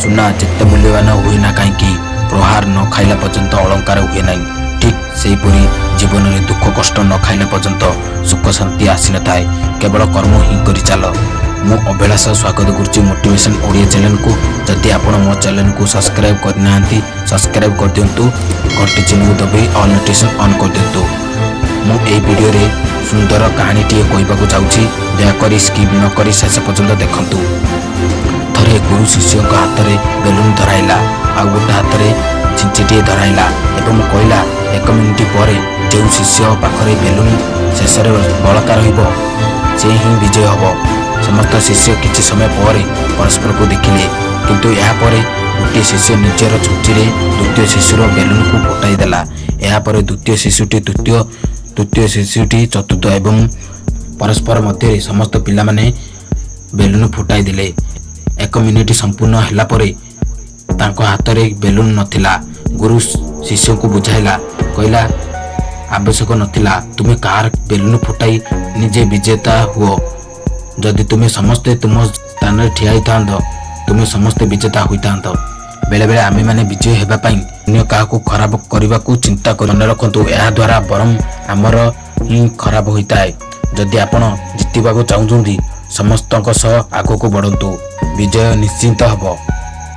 सुना जिते मूल्यवान हुए ना कहीं प्रहार न खाइला पर्यंत अलंकार हुए ना। ठीक से परी जीवन में दुख कष्ट न खाइला पर्यंत सुख शांति आसी न थाए। केवल कर्म ही करी चल। मु अभिलाष स्वागत करुच्ची मोटिवेशन ओडिया चैनल को। जदि आपण मो चैनल को सब्सक्राइब करना सब्सक्राइब कर दिंतु। घंटी चिन्ह को दबाई ऑल नोटिफिकेशन ऑन कर दिंतु। मु ए वीडियो रे सुंदर कहानी टी कहबाक चाहूँगी। दयाकोरी स्किप न करी शेष पर्यंत देखंतु। थरे गुरु शिष्य हाथ में बेलून धराइला आ गोटे हाथ में छिंचिटे धराइला एवं कहला 1 मिनिट पर जो शिष्य पाखरे बेलून शेष बलका रे ही विजय हम। समस्त शिष्य किसी समय पर परस्पर को देखिले किंतु यहाँ पर गोटे शिष्य निजर छुची द्वितीय शिशुर बेलून को फुटाई देला। यहाँ पर द्वितीय शिशुटी चतुर्थ एवं परस्पर मध्य समस्त पिला माने बेलून फुटाई दिले। 1 मिनिट संपूर्ण हैला परे तांको हाथ में बेलून नथिला। गुरु शिष्य को बुझाइला कहला आवश्यक नथिला तुम्हें कार बेलून फुटाई निजे विजेता हुओ। जदि तुम्हें समस्ते तुम स्थान में ठिया तुम्हें समस्ते विजेता होता। बेले बेले आमे माने विजय हेबा पई अन्य काहाकू खराब करने को चिंता कर मन रखु। यह द्वारा बरम आमर ही खराब होता है। जदि आपण जितवाक चाहूँगी समस्त सह आगक बढ़ंतु विजय निश्चिंत हब।